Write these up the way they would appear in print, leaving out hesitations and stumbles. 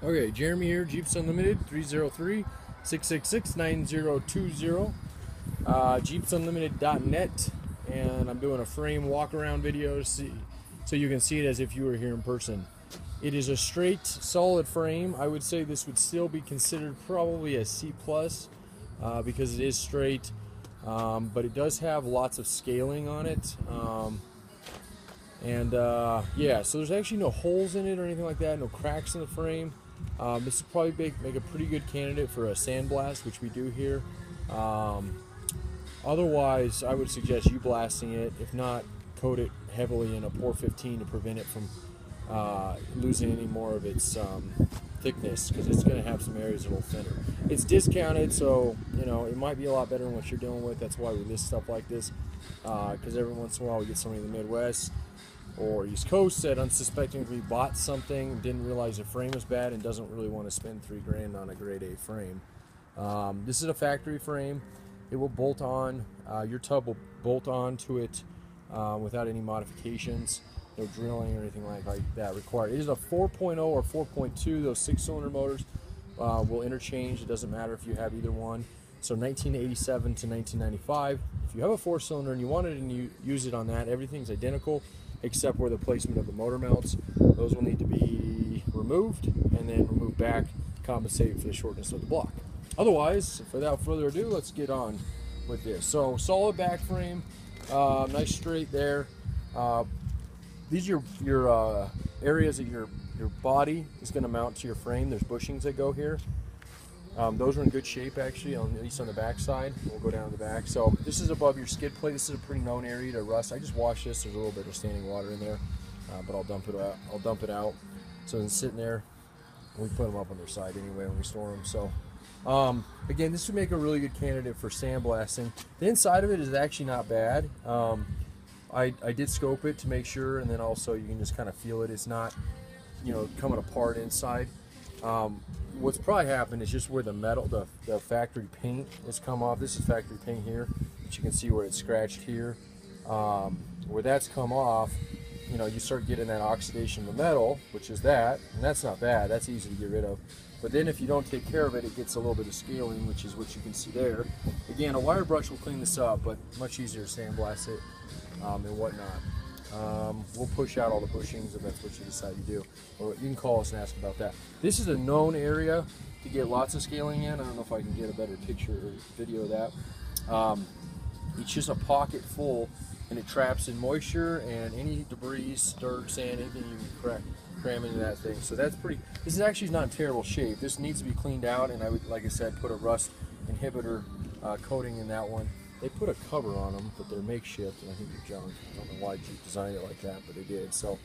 Okay, Jeremy here, Jeeps Unlimited, 303-666-9020, jeepsunlimited.net, and I'm doing a frame walk-around video so you can see it as if you were here in person. It is a straight, solid frame. I would say this would still be considered probably a C+, because it is straight, but it does have lots of scaling on it. Yeah, so there's actually no holes in it or anything like that, no cracks in the frame. This would probably make a pretty good candidate for a sandblast, which we do here. Otherwise, I would suggest you blasting it. If not, coat it heavily in a Pore 15 to prevent it from losing any more of its thickness, because it's going to have some areas a little thinner. It's discounted, so you know it might be a lot better than what you're dealing with. That's why we list stuff like this, because every once in a while we get somebody in the Midwest or East Coast that unsuspectingly bought something, didn't realize the frame was bad, and doesn't really want to spend $3 grand on a grade A frame. This is a factory frame. It will bolt on. Your tub will bolt on to it without any modifications. No drilling or anything like that required. It is a 4.0 or 4.2. Those 6-cylinder motors will interchange. It doesn't matter if you have either one. So 1987 to 1995. If you have a 4-cylinder and you wanted to use it on that, everything's identical except where the placement of the motor mounts. Those will need to be removed and then removed back to compensate for the shortness of the block. Otherwise, without further ado, let's get on with this. So solid back frame, nice straight there. These are your areas that your body is going to mount to your frame. There's bushings that go here. Those are in good shape actually, at least on the back side. We'll go down to the back. So this is above your skid plate. This is a pretty known area to rust. I just washed this. There's a little bit of standing water in there, but I'll dump it out. So it's sitting there. We put them up on their side anyway when we store them. So again, this would make a really good candidate for sandblasting. The inside of it is actually not bad. I did scope it to make sure, and then also you can just kind of feel it. It's not, you know, coming apart inside. What's probably happened is just where the metal, the factory paint has come off. This is factory paint here, but you can see where it's scratched here. Where that's come off, you know, you start getting that oxidation of the metal, which is that, and that's not bad. That's easy to get rid of. But then if you don't take care of it, it gets a little bit of scaling, which is what you can see there. Again, a wire brush will clean this up, but much easier to sandblast it and whatnot. We'll push out all the bushings if that's what you decide to do. Or you can call us and ask about that. This is a known area to get lots of scaling in. I don't know if I can get a better picture or video of that. It's just a pocket full, and it traps in moisture and any debris, dirt, sand, anything you can cram into that thing. So that's pretty. This is actually not in terrible shape. This needs to be cleaned out, and I would, like I said, put a rust inhibitor coating in that one. They put a cover on them, but they're makeshift, and I think they're junk. I don't know why Jeep designed it like that, but they did. So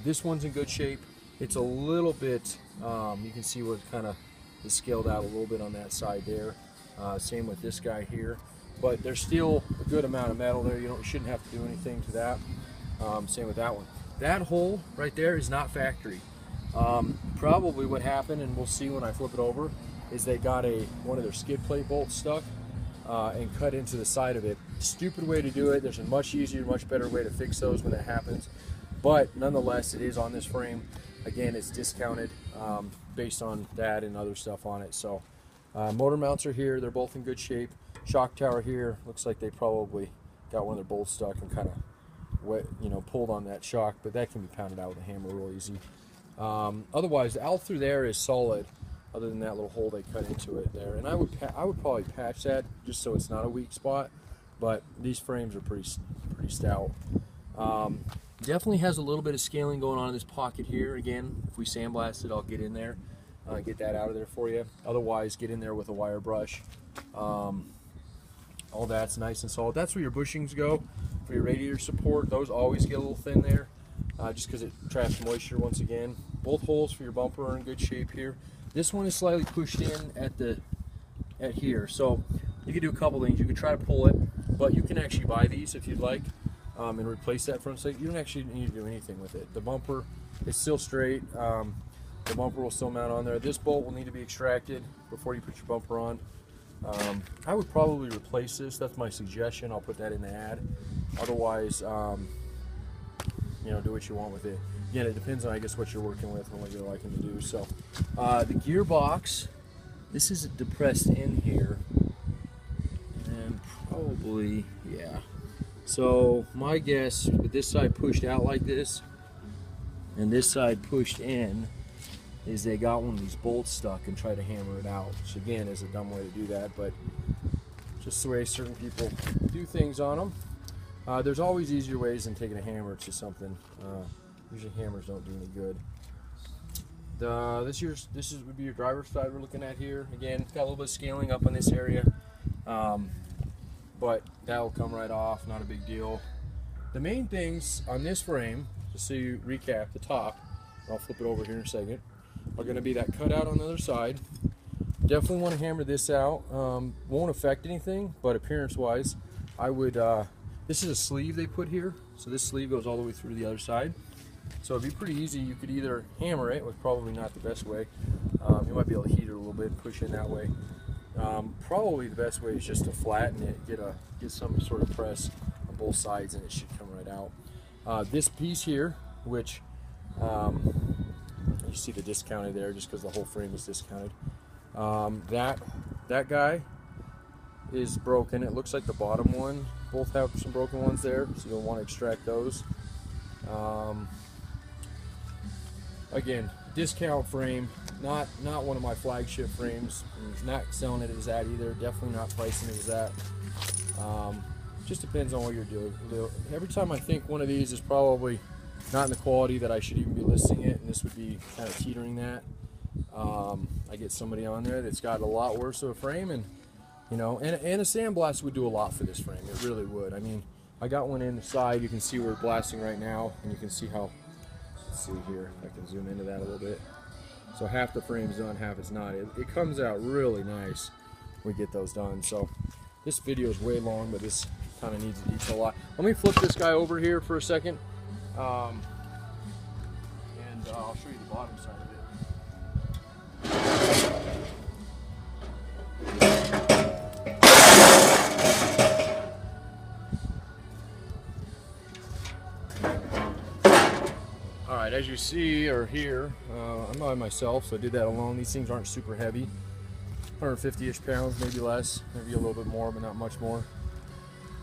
this one's in good shape. It's a little bit, you can see where it kind of is scaled out a little bit on that side there. Same with this guy here. But there's still a good amount of metal there. You shouldn't have to do anything to that. Same with that one. That hole right there is not factory. Probably what happened, and we'll see when I flip it over, is they got one of their skid plate bolts stuck. And cut into the side of it. Stupid way to do it. There's a much easier, much better way to fix those when that happens. But nonetheless, it is on this frame. Again, it's discounted based on that and other stuff on it. So motor mounts are here. They're both in good shape. Shock tower here. Looks like they probably got one of their bolts stuck and kind of pulled on that shock. But that can be pounded out with a hammer real easy. Otherwise, the out through there is solid. Other than that little hole they cut into it there, and I would probably patch that just so it's not a weak spot. But these frames are pretty stout. Definitely has a little bit of scaling going on in this pocket here. Again, if we sandblast it, I'll get in there, get that out of there for you. Otherwise, get in there with a wire brush. All that's nice and solid. That's where your bushings go for your radiator support. Those always get a little thin there, just because it traps moisture once again. Both holes for your bumper are in good shape here. This one is slightly pushed in at here, so you can do a couple things. You can try to pull it, but you can actually buy these if you'd like and replace that front sight. You don't actually need to do anything with it. The bumper is still straight. The bumper will still mount on there. This bolt will need to be extracted before you put your bumper on. I would probably replace this. That's my suggestion. I'll put that in the ad. Otherwise, do what you want with it. again, it depends on, I guess, what you're working with and what you're liking to do. So the gearbox, this is depressed in here, and probably, yeah. So my guess, with this side pushed out like this and this side pushed in, is they got one of these bolts stuck and try to hammer it out, which again is a dumb way to do that, but just the way certain people do things on them. There's always easier ways than taking a hammer to something. Usually hammers don't do any good. This would be your driver's side we're looking at here. Again, it's got a little bit of scaling up on this area, but that'll come right off, not a big deal. The main things on this frame, just so you recap the top, I'll flip it over here in a second, are going to be that cutout on the other side. Definitely want to hammer this out. Won't affect anything, but appearance-wise, I would. This is a sleeve they put here, so this sleeve goes all the way through to the other side. So it'd be pretty easy. You could either hammer it, which is probably not the best way. You might be able to heat it a little bit and push in that way. Probably the best way is just to flatten it, get some sort of press on both sides, and it should come right out. This piece here, which you see the discounted there, just because the whole frame is discounted. That guy is broken. It looks like the bottom one. Both have some broken ones there, so you'll want to extract those. Again, discount frame, not one of my flagship frames. I'm not selling it as that either. Definitely not pricing it as that. Just depends on what you're doing. Every time I think one of these is probably not in the quality that I should even be listing it, and this would be kind of teetering that. I get somebody on there that's got a lot worse of a frame, and you know, and a sandblast would do a lot for this frame. It really would. I mean, I got one in the side. You can see we're blasting right now, and you can see how. Let's see here. I can zoom into that a little bit. So half the frame's done, half it's not. It comes out really nice when we get those done. So this video is way long, but this kind of needs to detail a lot. Let me flip this guy over here for a second, and I'll show you the bottom side of it. Alright, as you see or hear, I'm by myself, so I did that alone. These things aren't super heavy. 150-ish pounds, maybe less, maybe a little bit more, but not much more.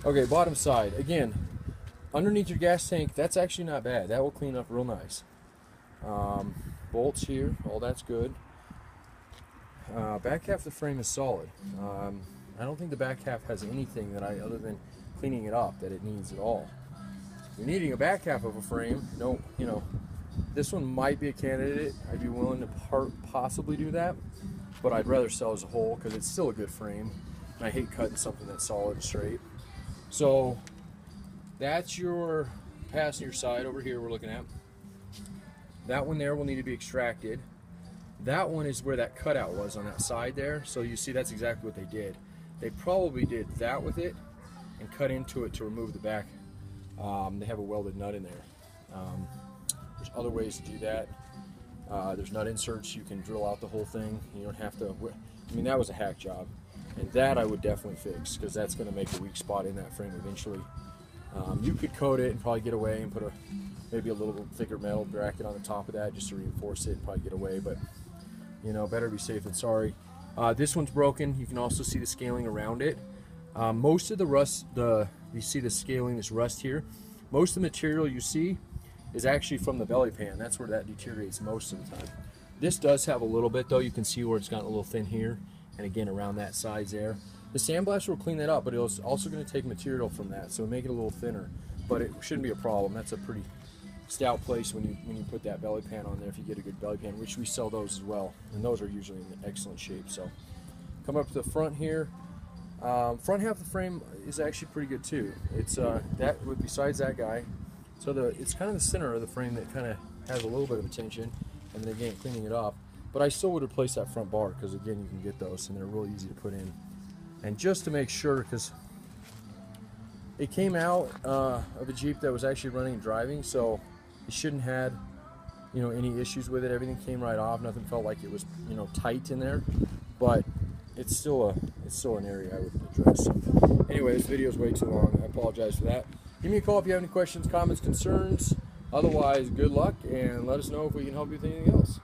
Okay, bottom side. Again, underneath your gas tank, that's actually not bad. That will clean up real nice. Bolts here, all that's good. Back half of the frame is solid. I don't think the back half has anything that other than cleaning it up, that it needs at all. If you're needing a back half of a frame, this one might be a candidate. I'd be willing to possibly do that, but I'd rather sell as a whole because it's still a good frame. And I hate cutting something that's solid and straight. So that's your passenger side over here we're looking at. That one there will need to be extracted. That one is where that cutout was on that side there. So you see that's exactly what they did. They probably did that with it and cut into it to remove the back. They have a welded nut in there. There's other ways to do that. There's nut inserts. You can drill out the whole thing. You don't have to. I mean, that was a hack job, and that I would definitely fix because that's going to make a weak spot in that frame eventually. You could coat it and probably get away and put maybe a little thicker metal bracket on the top of that just to reinforce it and probably get away. But better be safe than sorry. This one's broken. You can also see the scaling around it. Most of the rust, you see the scaling, this rust here. Most of the material you see is actually from the belly pan. That's where that deteriorates most of the time. This does have a little bit though. You can see where it's gotten a little thin here, and again around that sides there. The sandblaster will clean that up, but it's also going to take material from that, so make it a little thinner. But it shouldn't be a problem. That's a pretty stout place when you put that belly pan on there. If you get a good belly pan, which we sell those as well, and those are usually in excellent shape. So come up to the front here. Front half of the frame is actually pretty good too. It's besides that guy, so it's kind of the center of the frame that kind of has a little bit of attention, and then again cleaning it up. But I still would replace that front bar because again you can get those and they're real easy to put in. And just to make sure, because it came out of a Jeep that was actually running and driving, so it shouldn't have had any issues with it. Everything came right off. Nothing felt like it was tight in there, but it's still an area I would address. Anyway, this video is way too long. I apologize for that. Give me a call if you have any questions, comments, concerns. Otherwise, good luck, and let us know if we can help you with anything else.